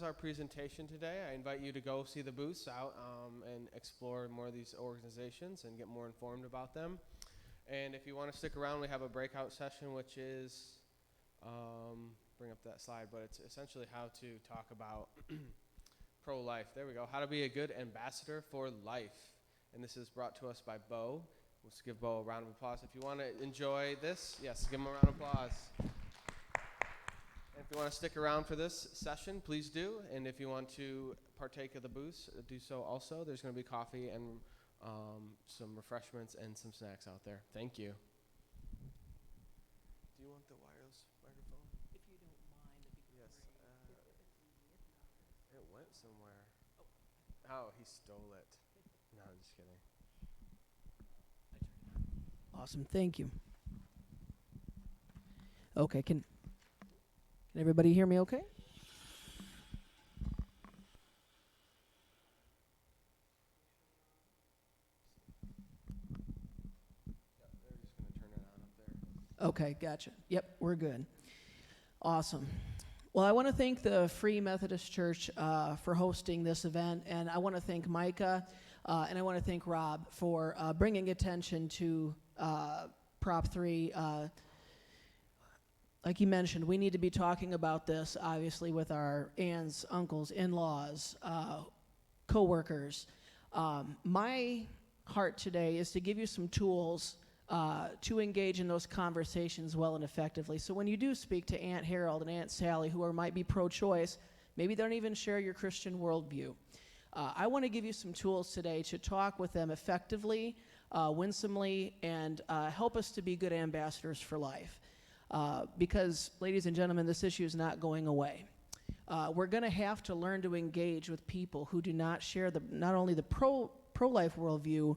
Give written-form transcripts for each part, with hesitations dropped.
our presentation today. I invite you to go see the booths out and explore more of these organizations and get more informed about them. And if you want to stick around, we have a breakout session, which is, bring up that slide, but it's essentially how to talk about pro-life. There we go. How to be a good ambassador for life. And this is brought to us by Bo. Let's give Bo a round of applause. If you want to enjoy this, yes, give him a round of applause. And if you want to stick around for this session, please do. And if you want to partake of the booths, do so also. There's going to be coffee and some refreshments and some snacks out there. Thank you. Do you want the wireless microphone? If you don't mind, it'd be yes, great. it went somewhere. Oh, he stole it. No, I'm just kidding. Awesome, thank you. Okay, can everybody hear me okay? They're just going to turn it on up there. Okay, gotcha. Yep, we're good. Awesome. Well, I want to thank the Free Methodist Church for hosting this event, and I want to thank Micah and I want to thank Rob for bringing attention to Prop 3. Like you mentioned, we need to be talking about this, obviously, with our aunts, uncles, in-laws, co-workers. My heart today is to give you some tools to engage in those conversations well and effectively. So when you do speak to Aunt Harold and Aunt Sally, who might be pro-choice, maybe they don't even share your Christian worldview. I want to give you some tools today to talk with them effectively, winsomely, and help us to be good ambassadors for life. Because, ladies and gentlemen, this issue is not going away. We're going to have to learn to engage with people who do not share not only the pro-life worldview,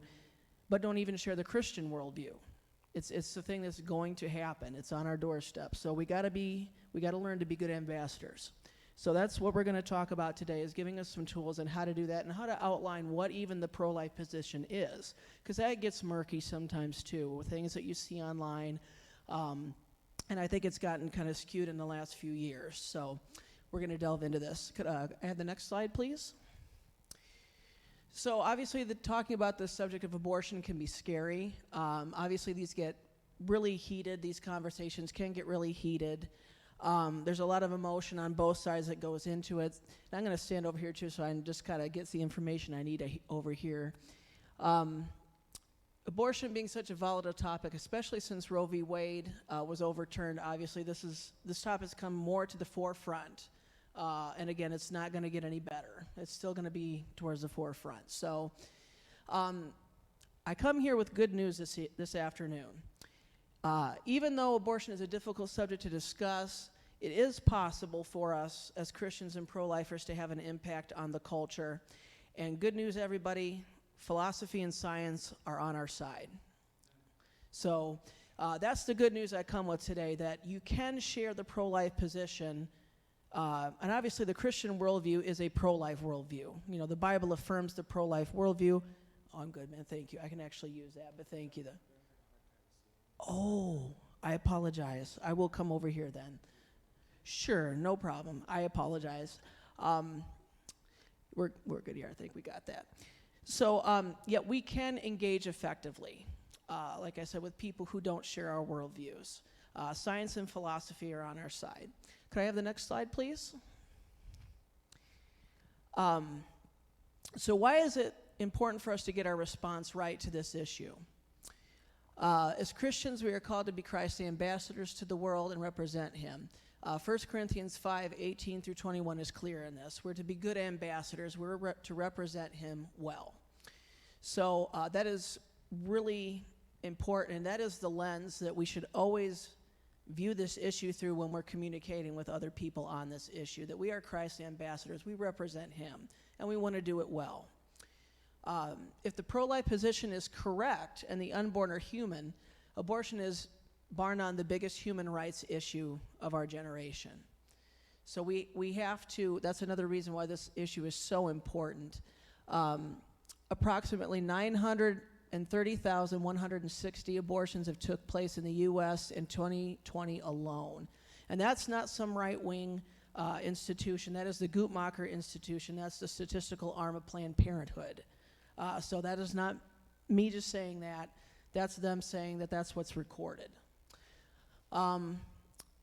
but don't even share the Christian worldview. It's the thing that's going to happen. It's on our doorstep. So we got to learn to be good ambassadors. So that's what we're going to talk about today, is giving us some tools on how to do that and how to outline what even the pro-life position is, because that gets murky sometimes too, with things that you see online. And I think it's gotten kind of skewed in the last few years. So we're going to delve into this. Could I have the next slide, please? So obviously, talking about the subject of abortion can be scary. Obviously, these get really heated. These conversations can get really heated. There's a lot of emotion on both sides that goes into it. And I'm going to stand over here, too, so I can just kind of get the information I need over here. Abortion being such a volatile topic, especially since Roe v. Wade was overturned, obviously this topic has come more to the forefront. And again, it's not going to get any better. It's still going to be towards the forefront. So I come here with good news this afternoon. Even though abortion is a difficult subject to discuss, it is possible for us as Christians and pro-lifers to have an impact on the culture. And good news, everybody, philosophy and science are on our side. So that's the good news I come with today, that you can share the pro-life position. And obviously the Christian worldview is a pro-life worldview. You know, the Bible affirms the pro-life worldview. Oh, I'm good, man. Thank you. I can actually use that, but thank you. Oh, I apologize. I will come over here then. Sure, no problem. I apologize. We're good here. I think we got that. So, yeah, we can engage effectively, like I said, with people who don't share our worldviews. Science and philosophy are on our side. Could I have the next slide, please? So why is it important for us to get our response right to this issue? As Christians, we are called to be Christ's ambassadors to the world and represent him. 1 Corinthians 5:18 through 21 is clear in this. We're to be good ambassadors. We're to represent him well. So that is really important, and that is the lens that we should always view this issue through when we're communicating with other people on this issue, that we are Christ's ambassadors. We represent him, and we want to do it well. If the pro-life position is correct and the unborn are human, abortion is, bar none, the biggest human rights issue of our generation. So we have to, that's another reason why this issue is so important. Approximately 930,160 abortions have took place in the U.S. in 2020 alone. And that's not some right-wing institution. That is the Guttmacher Institution. That's the statistical arm of Planned Parenthood. So that is not me just saying that. That's them saying that that's what's recorded. And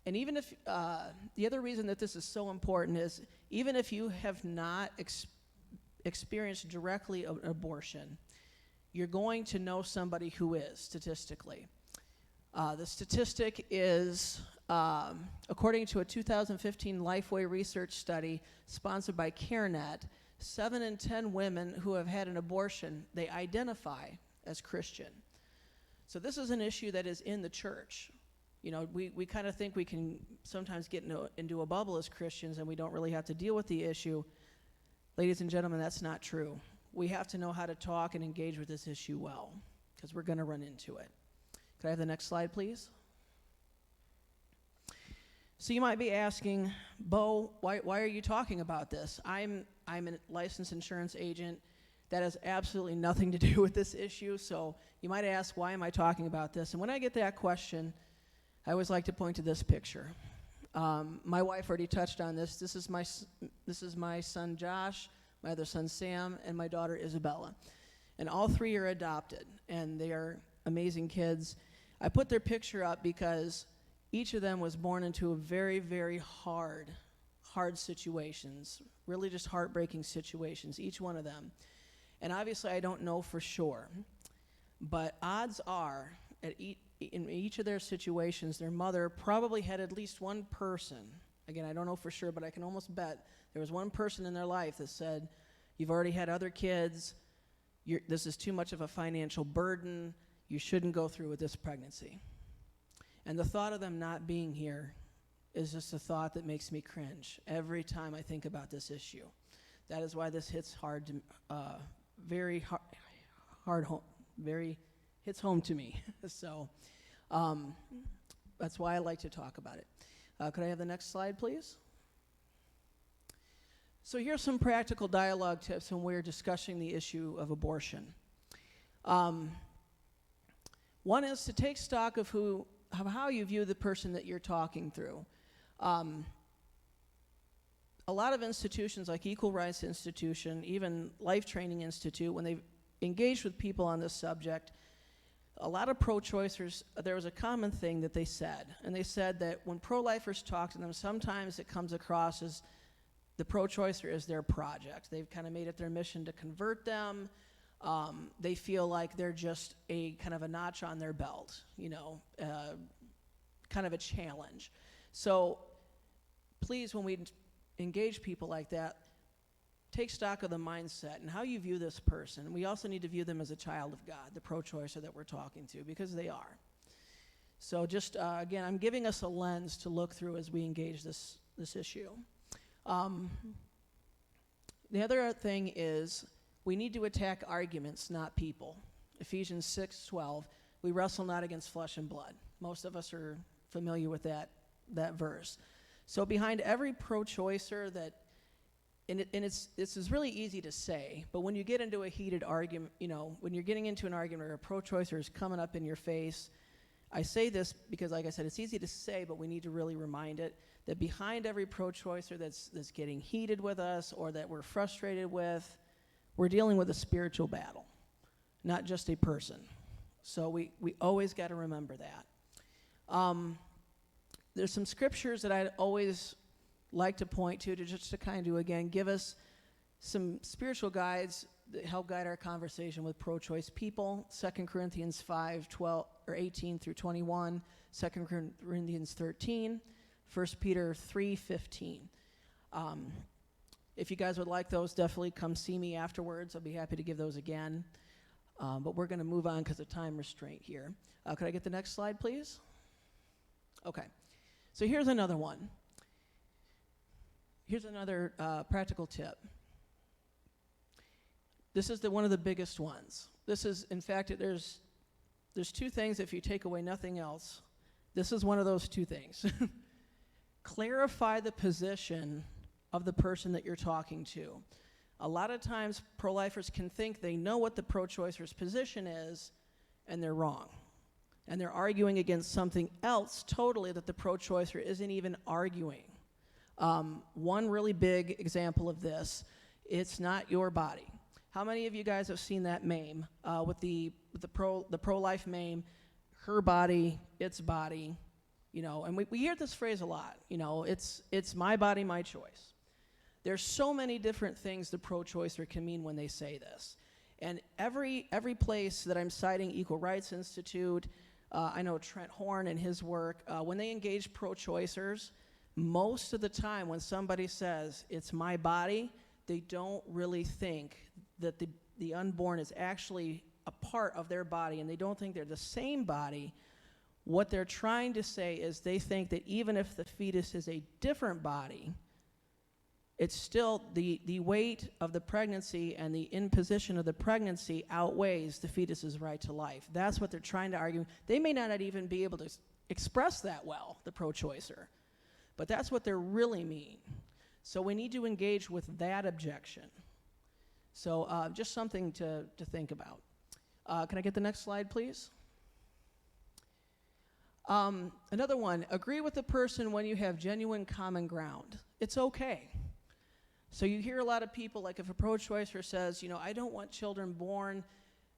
even if, the other reason that this is so important is, even if you have not experienced directly an abortion, you're going to know somebody who is, statistically. The statistic is, according to a 2015 Lifeway research study sponsored by CareNet, 7 in 10 women who have had an abortion, they identify as Christian. So this is an issue that is in the church. You know, we kind of think we can sometimes get into a bubble as Christians and we don't really have to deal with the issue. Ladies and gentlemen, that's not true. We have to know how to talk and engage with this issue well, because we're going to run into it. Could I have the next slide, please? So you might be asking, Bo, why are you talking about this? I'm a licensed insurance agent. That has absolutely nothing to do with this issue. So you might ask, why am I talking about this? And when I get that question, I always like to point to this picture. My wife already touched on this. This is my son Josh, my other son Sam, and my daughter Isabella. And all 3 are adopted, and they are amazing kids. I put their picture up because each of them was born into a very, very hard situations, really just heartbreaking situations, each one of them. And obviously I don't know for sure, but odds are in each of their situations, their mother probably had at least one person, again, I don't know for sure, but I can almost bet there was one person in their life that said, you've already had other kids, this is too much of a financial burden, you shouldn't go through with this pregnancy. And the thought of them not being here is just a thought that makes me cringe every time I think about this issue. That is why this hits hard to, hits home to me. So that's why I like to talk about it. Could I have the next slide, please? So here's some practical dialogue tips when we're discussing the issue of abortion. One is to take stock of how you view the person that you're talking through. A lot of institutions like Equal Rights Institution, even Life Training Institute, when they've engaged with people on this subject, a lot of pro-choicers, there was a common thing that they said, and they said that when pro-lifers talk to them, sometimes it comes across as the pro-choicer is their project. They've kind of made it their mission to convert them. They feel like they're just a kind of a notch on their belt, you know, kind of a challenge. So please, when we engage people like that, take stock of the mindset and how you view this person. We also need to view them as a child of God, the pro-choicer that we're talking to, because they are. So just, again, I'm giving us a lens to look through as we engage this issue. The other thing is we need to attack arguments, not people. Ephesians 6:12, we wrestle not against flesh and blood. Most of us are familiar with that verse. So behind every pro-choicer that, this is really easy to say, but when you get into a heated argument, you know, when you're getting into an argument or a pro-choicer is coming up in your face, I say this because, like I said, it's easy to say, but we need to really remind it that behind every pro-choicer that's getting heated with us or that we're frustrated with, we're dealing with a spiritual battle, not just a person. So we always got to remember that. There's some scriptures that I'd always like to point to just to kind of, again, give us some spiritual guides that help guide our conversation with pro-choice people. 2 Corinthians 5:18 through 21, 2 Corinthians 13, 1 Peter 3:15. If you guys would like those, definitely come see me afterwards. I'll be happy to give those again. But we're going to move on because of time restraint here. Could I get the next slide, please? Okay. So here's another one. Here's another practical tip. This is one of the biggest ones. This is, in fact, there's 2 things. If you take away nothing else, this is one of those 2 things. Clarify the position of the person that you're talking to. A lot of times, pro-lifers can think they know what the pro-choicer's position is, and they're wrong. And they're arguing against something else totally that the pro-choicer isn't even arguing One really big example of this, it's not your body. How many of you guys have seen that meme with the pro-life meme, her body, its body, and we hear this phrase a lot, it's my body, my choice. There's so many different things the pro-choicer can mean when they say this. And every place that I'm citing, Equal Rights Institute, I know Trent Horn and his work, when they engage pro-choicers, most of the time when somebody says, it's my body, they don't really think that the unborn is actually a part of their body, and they don't think they're the same body. What they're trying to say is they think that even if the fetus is a different body, it's still the weight of the pregnancy and the imposition of the pregnancy outweighs the fetus's right to life. That's what they're trying to argue. They may not even be able to express that well, the pro-choicer, but that's what they really mean. So we need to engage with that objection. So just something to think about. Can I get the next slide, please? Another one, agree with the person when you have genuine common ground. It's okay. So you hear a lot of people, like if a pro-choicer says, I don't want children born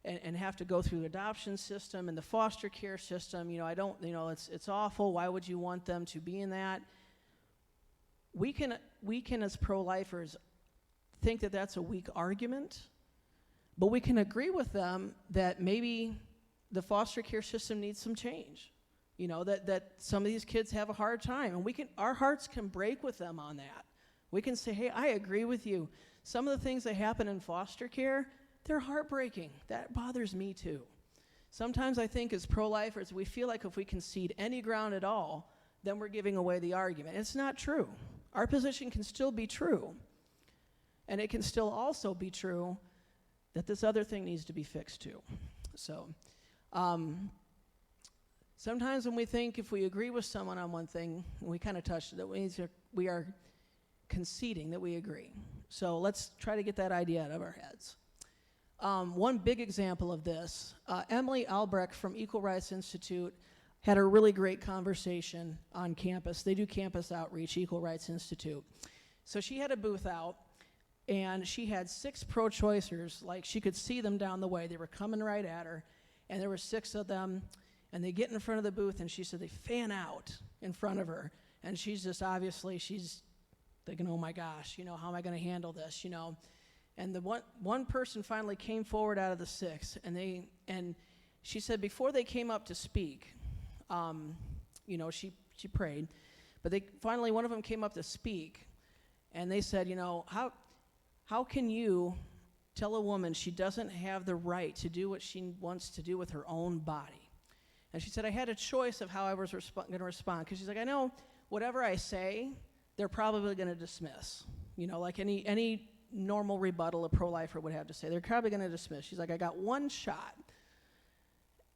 and have to go through the adoption system and the foster care system, I don't, it's awful, why would you want them to be in that? We can as pro-lifers think that that's a weak argument, but we can agree with them that maybe the foster care system needs some change. That some of these kids have a hard time, and our hearts can break with them on that. We can say, hey, I agree with you. Some of the things that happen in foster care, they're heartbreaking. That bothers me too. Sometimes I think as pro-lifers, we feel like if we concede any ground at all, then we're giving away the argument. It's not true. Our position can still be true. And it can still also be true that this other thing needs to be fixed too. So sometimes when we think if we agree with someone on one thing, and we kind of touched it, we are conceding that we agree. So let's try to get that idea out of our heads. One big example of this, Emily Albrecht from Equal Rights Institute had a really great conversation on campus. They do campus outreach, Equal Rights Institute. So she had a booth out, and she had 6 pro-choicers, like she could see them down the way. They were coming right at her, and there were 6 of them, and they get in front of the booth, and she said they fan out in front of her, and she's just obviously, she's thinking, oh my gosh, how am I going to handle this, And the one person finally came forward out of the 6, and she said before they came up to speak, she prayed, but finally one of them came up to speak, and they said, how can you tell a woman she doesn't have the right to do what she wants to do with her own body? And she said, I had a choice of how I was going to respond, because she's like, I know whatever I say, they're probably going to dismiss, like any normal rebuttal a pro-lifer would have to say. They're probably going to dismiss. She's like, I got one shot.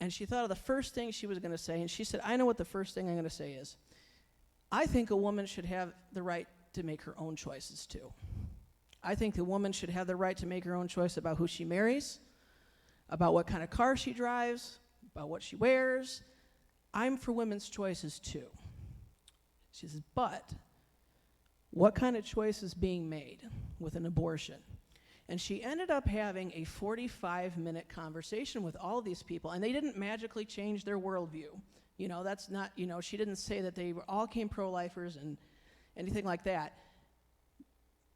And she thought of the first thing she was going to say, and she said, I know what the first thing I'm going to say is. I think a woman should have the right to make her own choices too. I think the woman should have the right to make her own choice about who she marries, about what kind of car she drives, about what she wears. I'm for women's choices too. She says, but what kind of choice is being made with an abortion? And she ended up having a 45-minute conversation with all of these people, and they didn't magically change their worldview. That's not, she didn't say that they all came pro-lifers and anything like that.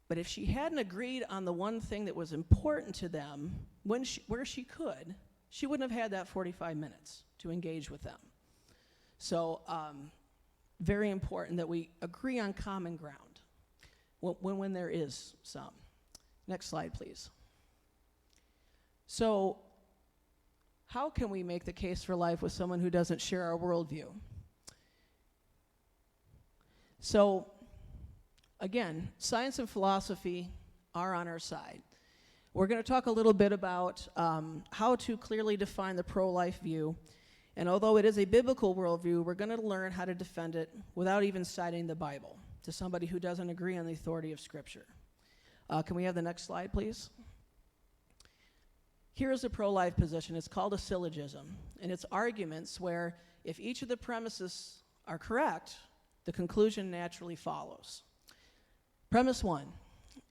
But if she hadn't agreed on the one thing that was important to them, where she could, she wouldn't have had that 45 minutes to engage with them. So very important that we agree on common ground when there is some. Next slide, please. So how can we make the case for life with someone who doesn't share our worldview? So again, science and philosophy are on our side. We're going to talk a little bit about how to clearly define the pro-life view. And although it is a biblical worldview, we're going to learn how to defend it without even citing the Bible to somebody who doesn't agree on the authority of Scripture. Can we have the next slide, please? Here is a pro-life position. It's called a syllogism. And it's arguments where if each of the premises are correct, the conclusion naturally follows. Premise 1,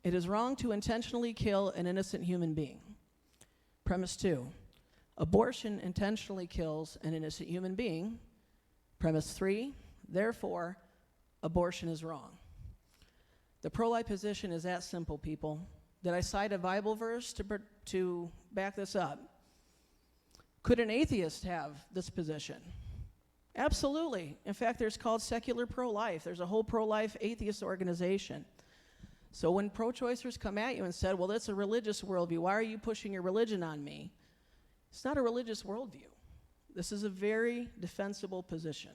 it is wrong to intentionally kill an innocent human being. Premise 2, abortion intentionally kills an innocent human being. Premise 3, therefore, abortion is wrong. The pro-life position is that simple, people. Did I cite a Bible verse to back this up? Could an atheist have this position? Absolutely. In fact, there's called secular pro-life. There's a whole pro-life atheist organization. So when pro-choicers come at you and said, well, that's a religious worldview, why are you pushing your religion on me? It's not a religious worldview. This is a very defensible position.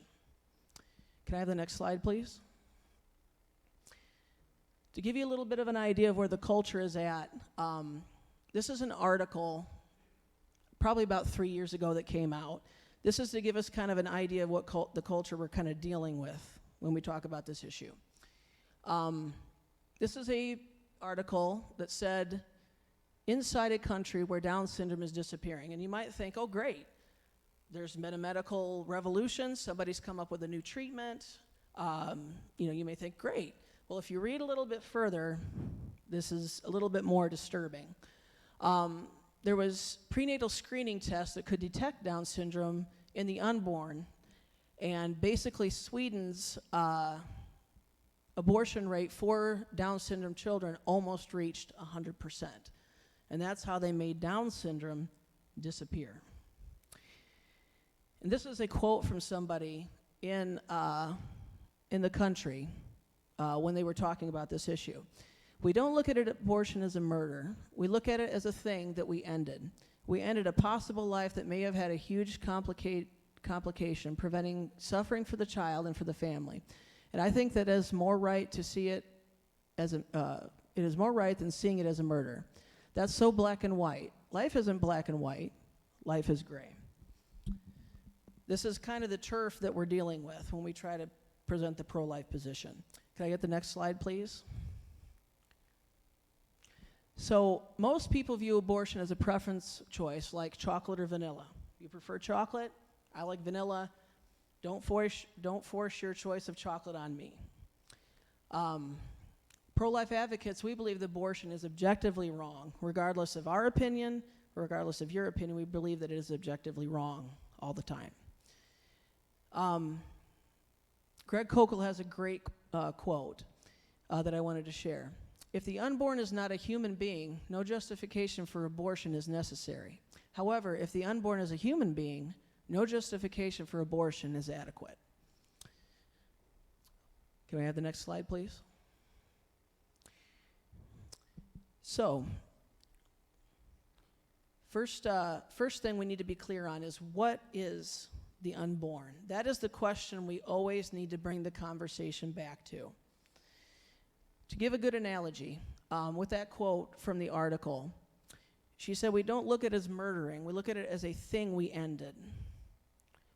Can I have the next slide, please? To give you a little bit of an idea of where the culture is at, this is an article probably about 3 years ago that came out. This is to give us kind of an idea of what the culture we're kind of dealing with when we talk about this issue. This is a article that said, inside a country where Down syndrome is disappearing. And you might think, oh, great. There's been a medical revolution. Somebody's come up with a new treatment. You may think, great. Well, if you read a little bit further, this is a little bit more disturbing. There was prenatal screening tests that could detect Down syndrome in the unborn, and basically Sweden's abortion rate for Down syndrome children almost reached 100%. And that's how they made Down syndrome disappear. And this is a quote from somebody in the country when they were talking about this issue. We don't look at abortion as a murder. We look at it as a thing that we ended. We ended a possible life that may have had a huge complication, preventing suffering for the child and for the family. And I think that it is more right to see it as it is more right than seeing it as a murder. That's so black and white. Life isn't black and white. Life is gray. This is kind of the turf that we're dealing with when we try to present the pro-life position. Can I get the next slide, please? So most people view abortion as a preference choice, like chocolate or vanilla. You prefer chocolate? I like vanilla. Don't force your choice of chocolate on me. Pro-life advocates, we believe that abortion is objectively wrong. Regardless of our opinion, regardless of your opinion, we believe that it is objectively wrong all the time. Greg Kokel has a great quote that I wanted to share. If the unborn is not a human being, no justification for abortion is necessary. However, if the unborn is a human being, no justification for abortion is adequate. Can I have the next slide, please? So, first thing we need to be clear on is, what is the unborn? That is the question we always need to bring the conversation back to. To give a good analogy, with that quote from the article, she said, we don't look at it as murdering, we look at it as a thing we ended.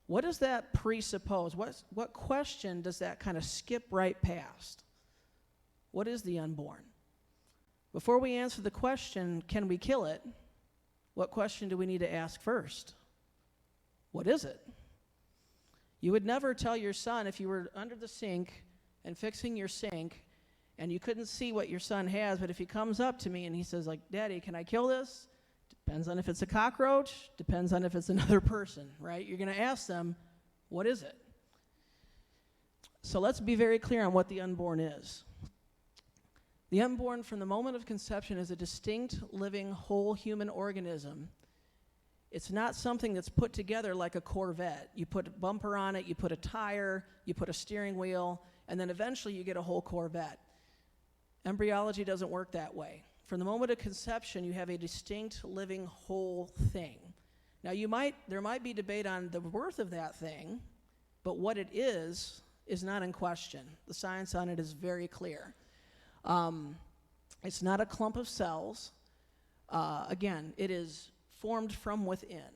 What does that presuppose? What question does that kind of skip right past? What is the unborn? Before we answer the question, can we kill it? What question do we need to ask first? What is it? You would never tell your son, if you were under the sink and fixing your sink and you couldn't see what your son has, but if he comes up to me and he says, like, Daddy, can I kill this? Depends on if it's a cockroach, depends on if it's another person, right? You're going to ask them, what is it? So let's be very clear on what the unborn is. The unborn, from the moment of conception, is a distinct, living, whole human organism. It's not something that's put together like a Corvette. You put a bumper on it, you put a tire, you put a steering wheel, and then eventually you get a whole Corvette. Embryology doesn't work that way. From the moment of conception, you have a distinct, living, whole thing. Now, there might be debate on the worth of that thing, but what it is not in question. The science on it is very clear. It's not a clump of cells. Again, it is formed from within.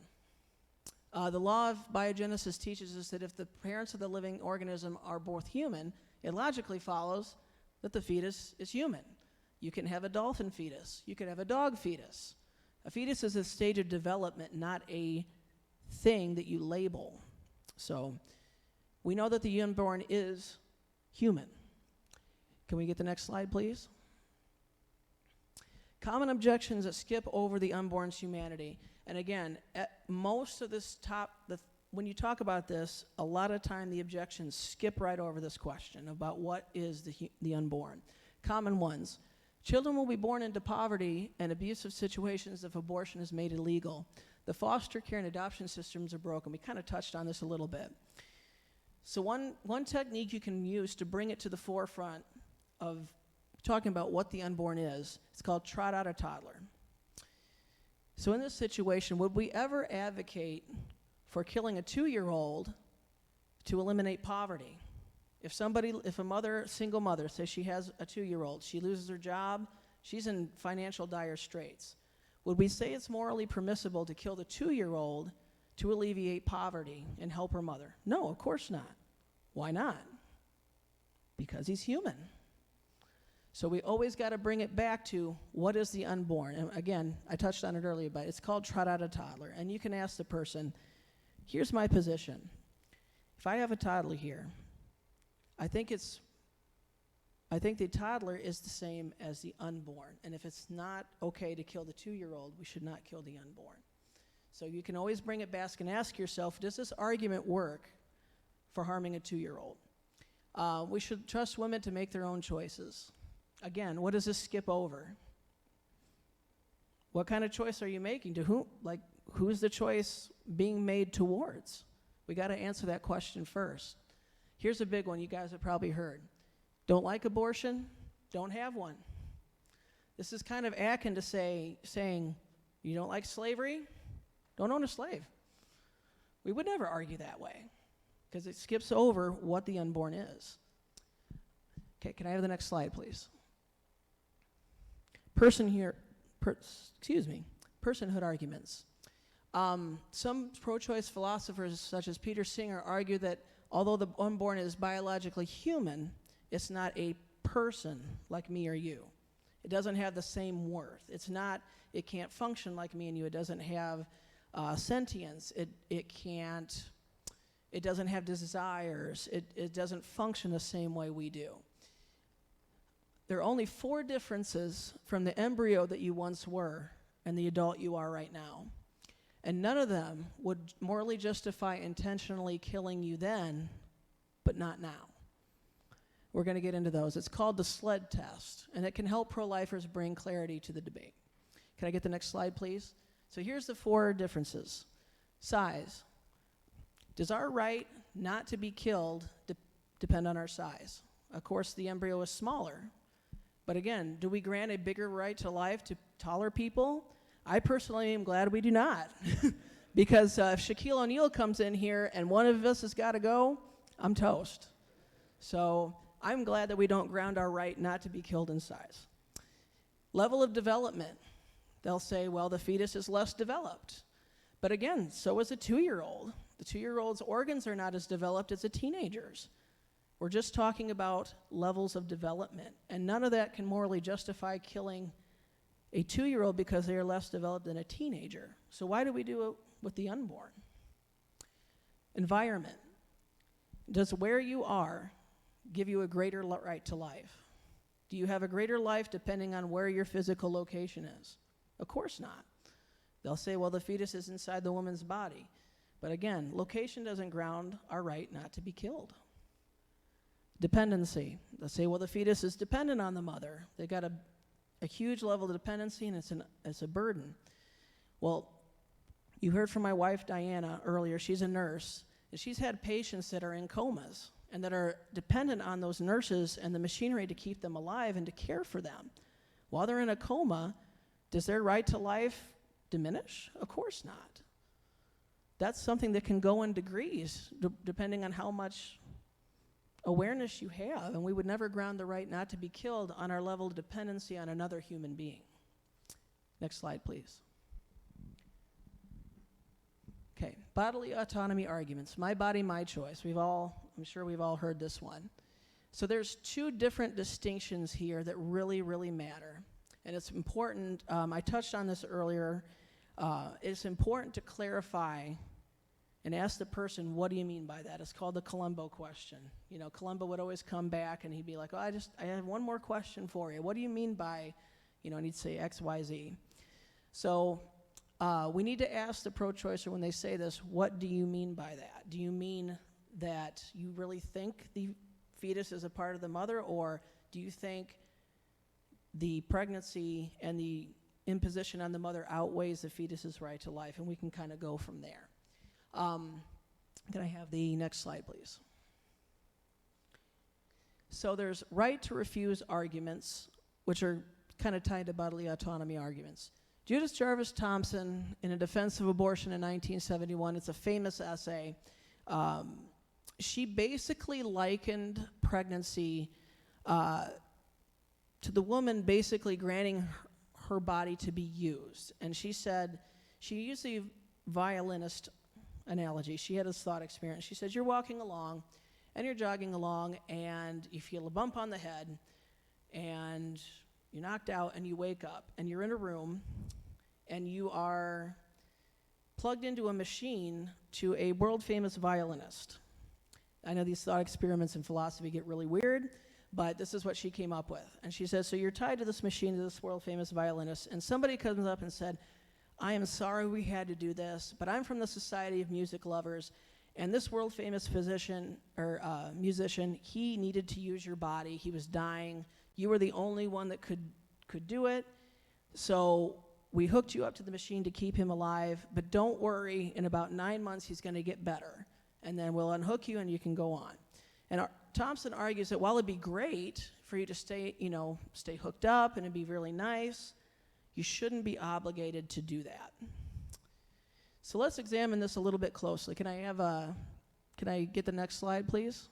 The law of biogenesis teaches us that if the parents of the living organism are both human, it logically follows that the fetus is human. You can have a dolphin fetus. You can have a dog fetus. A fetus is a stage of development, not a thing that you label. So we know that the unborn is human. Can we get the next slide, please? Common objections that skip over the unborn's humanity. And again, at most of this when you talk about this, a lot of time the objections skip right over this question about what is the unborn. Common ones. Children will be born into poverty and abusive situations if abortion is made illegal. The foster care and adoption systems are broken. We kind of touched on this a little bit. So one technique you can use to bring it to the forefront of talking about what the unborn is, it's called trot out a toddler. So in this situation, would we ever advocate for killing a 2-year-old to eliminate poverty? If a single mother, says she has a 2-year-old, she loses her job, she's in financial dire straits, would we say it's morally permissible to kill the 2-year-old to alleviate poverty and help her mother? No, of course not. Why not? Because he's human. So we always got to bring it back to what is the unborn. And again, I touched on it earlier, but it's called trot out a toddler. And you can ask the person, here's my position. If I have a toddler here, I think the toddler is the same as the unborn. And if it's not okay to kill the 2-year-old, we should not kill the unborn. So you can always bring it back and ask yourself, does this argument work for harming a 2-year-old? We should trust women to make their own choices. Again, what does this skip over? What kind of choice are you making? To whom? Like, who's the choice being made towards? We got to answer that question first. Here's a big one you guys have probably heard. Don't like abortion? Don't have one. This is kind of akin to saying, you don't like slavery? Don't own a slave. We would never argue that way because it skips over what the unborn is. Okay, can I have the next slide, please? Personhood arguments. Some pro-choice philosophers, such as Peter Singer, argue that although the unborn is biologically human, it's not a person like me or you. It doesn't have the same worth. It can't function like me and you. It doesn't have sentience. It doesn't have desires. It doesn't function the same way we do. There are only 4 differences from the embryo that you once were and the adult you are right now. And none of them would morally justify intentionally killing you then, but not now. We're going to get into those. It's called the SLED test, and it can help pro-lifers bring clarity to the debate. Can I get the next slide, please? So here's the 4 differences. Size. Does our right not to be killed depend on our size? Of course, the embryo is smaller. But again, do we grant a bigger right to life to taller people? I personally am glad we do not. Because if Shaquille O'Neal comes in here and one of us has got to go, I'm toast. So I'm glad that we don't ground our right not to be killed in size. Level of development. They'll say, well, the fetus is less developed. But again, so is a 2-year-old. The 2-year-old's organs are not as developed as a teenager's. We're just talking about levels of development. And none of that can morally justify killing a 2-year-old because they are less developed than a teenager. So why do we do it with the unborn? Environment. Does where you are give you a greater right to life? Do you have a greater life depending on where your physical location is? Of course not. They'll say, well, the fetus is inside the woman's body. But again, location doesn't ground our right not to be killed. Dependency. They'll say, well, the fetus is dependent on the mother. They've got a huge level of dependency, and it's a burden. Well, you heard from my wife, Diana, earlier. She's a nurse, and she's had patients that are in comas and that are dependent on those nurses and the machinery to keep them alive and to care for them. While they're in a coma, does their right to life diminish? Of course not. That's something that can go in degrees, depending on how much awareness you have, and we would never ground the right not to be killed on our level of dependency on another human being. Next slide, please. Okay, bodily autonomy arguments. My body, my choice. I'm sure we've all heard this one. So there's 2 different distinctions here that really, really matter. And it's important, I touched on this earlier, it's important to clarify and ask the person, what do you mean by that? It's called the Columbo question. You know, Columbo would always come back and he'd be like, oh, I have one more question for you. What do you mean by, you know, and he'd say X, Y, Z. So we need to ask the pro-choicer when they say this, what do you mean by that? Do you mean that you really think the fetus is a part of the mother, or do you think the pregnancy and the imposition on the mother outweighs the fetus's right to life? And we can kind of go from there. Can I have the next slide, please? So there's right to refuse arguments, which are kind of tied to bodily autonomy arguments. Judith Jarvis Thompson, in A Defense of Abortion in 1971, it's a famous essay. She basically likened pregnancy to the woman basically granting her body to be used. And she said, she used the violinist analogy. She had this thought experience. She says, you're walking along and you're jogging along and you feel a bump on the head and you're knocked out and you wake up and you're in a room and you are plugged into a machine to a world famous violinist. I know these thought experiments in philosophy get really weird, but this is what she came up with. And she says, so you're tied to this machine, to this world famous violinist, and somebody comes up and said, I am sorry we had to do this, but I'm from the Society of Music Lovers, and this world famous physician or musician, he needed to use your body. He was dying. You were the only one that could do it. So we hooked you up to the machine to keep him alive, but don't worry, in about 9 months he's going to get better, and then we'll unhook you and you can go on. And Thompson argues that while it'd be great for you to stay hooked up and it'd be really nice, you shouldn't be obligated to do that. So let's examine this a little bit closely. Can I get the next slide, please?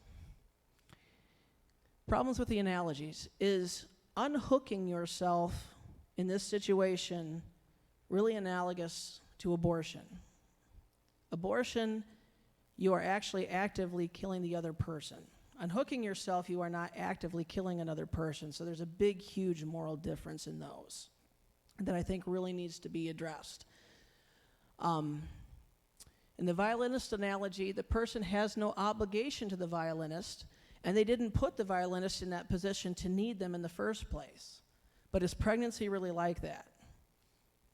Problems with the analogies. Is unhooking yourself in this situation really analogous to abortion? Abortion, you are actually actively killing the other person. Unhooking yourself, you are not actively killing another person. So there's a big, huge moral difference in those that I think really needs to be addressed. In the violinist analogy, the person has no obligation to the violinist, and they didn't put the violinist in that position to need them in the first place. But is pregnancy really like that?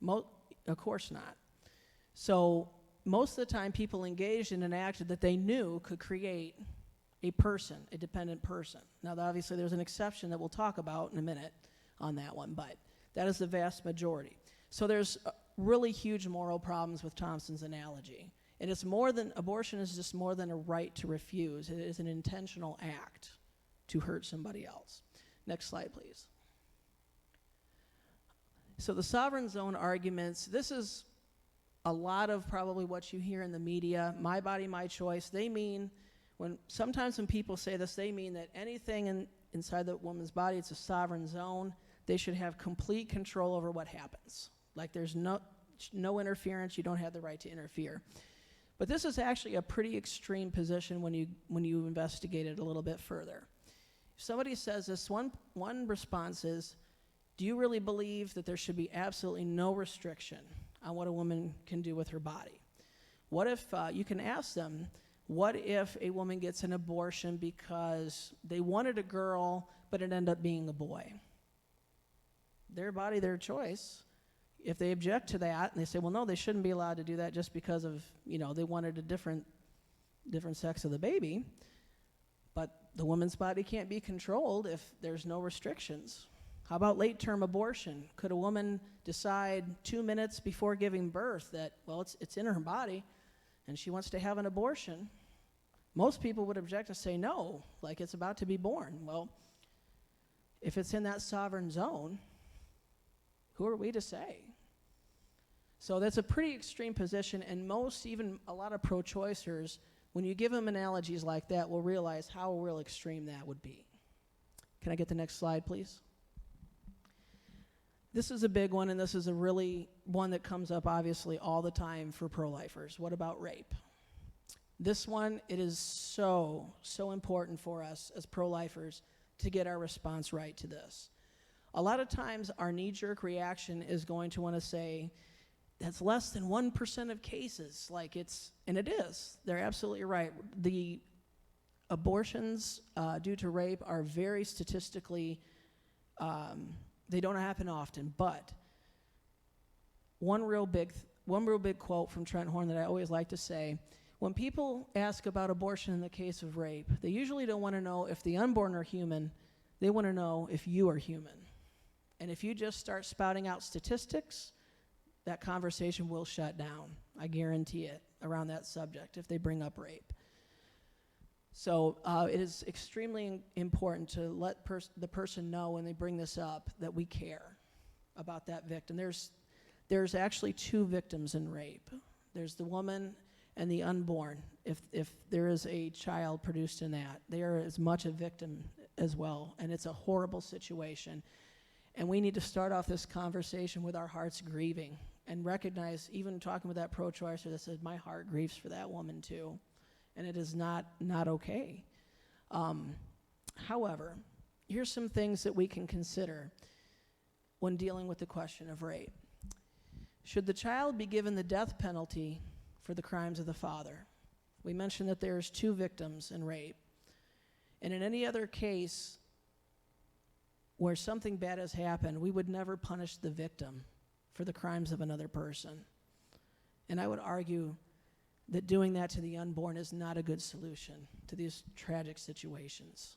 Of course not. So most of the time, people engaged in an act that they knew could create a person, a dependent person. Now, obviously, there's an exception that we'll talk about in a minute on that one, but that is the vast majority. So there's really huge moral problems with Thompson's analogy. And it's more than, abortion is just more than a right to refuse. It is an intentional act to hurt somebody else. Next slide, please. So the sovereign zone arguments, this is a lot of probably what you hear in the media, my body, my choice. They mean, sometimes when people say this, they mean that anything inside the woman's body, it's a sovereign zone. They should have complete control over what happens. Like there's no interference, you don't have the right to interfere. But this is actually a pretty extreme position when you investigate it a little bit further. If somebody says this, one response is, do you really believe that there should be absolutely no restriction on what a woman can do with her body? What if, you can ask them, what if a woman gets an abortion because they wanted a girl, but it ended up being a boy? Their body, their choice. If they object to that and they say, well, no, they shouldn't be allowed to do that just because of, they wanted a different sex of the baby, but the woman's body can't be controlled if there's no restrictions. How about late-term abortion? Could a woman decide 2 minutes before giving birth that, well, it's in her body and she wants to have an abortion? Most people would object and say no, like it's about to be born. Well, if it's in that sovereign zone, who are we to say? So that's a pretty extreme position, and even a lot of pro-choicers, when you give them analogies like that, will realize how real extreme that would be. Can I get the next slide, please? This is a big one, and this is a really one that comes up obviously all the time for pro-lifers. What about rape? This one, it is so important for us as pro-lifers to get our response right to this. A lot of times our knee-jerk reaction is going to want to say, that's less than 1% of cases. Like and it is. They're absolutely right. The abortions due to rape are very statistically, they don't happen often, but one real big quote from Trent Horn that I always like to say: when people ask about abortion in the case of rape, they usually don't want to know if the unborn are human, they want to know if you are human. And if you just start spouting out statistics, that conversation will shut down. I guarantee it, around that subject, if they bring up rape. So it is extremely important to let the person know when they bring this up that we care about that victim. There's actually two victims in rape. There's the woman and the unborn. If there is a child produced in that, they are as much a victim as well, and it's a horrible situation. And we need to start off this conversation with our hearts grieving and recognize, even talking with that pro-choicer that says, my heart grieves for that woman too. And it is not okay. However, here's some things that we can consider when dealing with the question of rape. Should the child be given the death penalty for the crimes of the father? We mentioned that there's two victims in rape. And in any other case where something bad has happened, we would never punish the victim for the crimes of another person. And I would argue that doing that to the unborn is not a good solution to these tragic situations.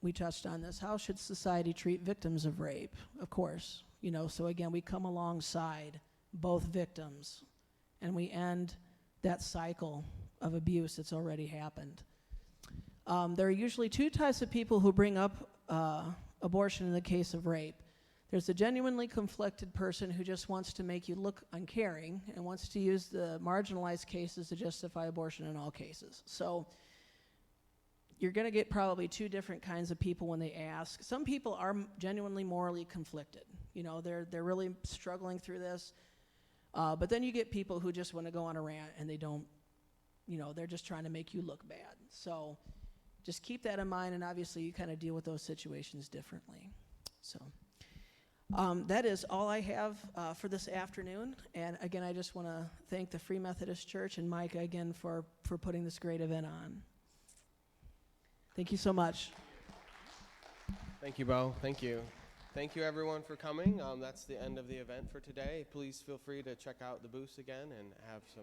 We touched on this, how should society treat victims of rape? Of course, so again, we come alongside both victims and we end that cycle of abuse that's already happened. There are usually two types of people who bring up abortion in the case of rape. There's a genuinely conflicted person who just wants to make you look uncaring and wants to use the marginalized cases to justify abortion in all cases. So you're going to get probably two different kinds of people when they ask. Some people are genuinely morally conflicted. They're really struggling through this. But then you get people who just want to go on a rant and they don't, they're just trying to make you look bad. So just keep that in mind, and obviously you kind of deal with those situations differently. So that is all I have for this afternoon. And again, I just want to thank the Free Methodist Church and Micah again for putting this great event on. Thank you so much. Thank you, Bo. Thank you. Thank you, everyone, for coming. That's the end of the event for today. Please feel free to check out the booths again and have some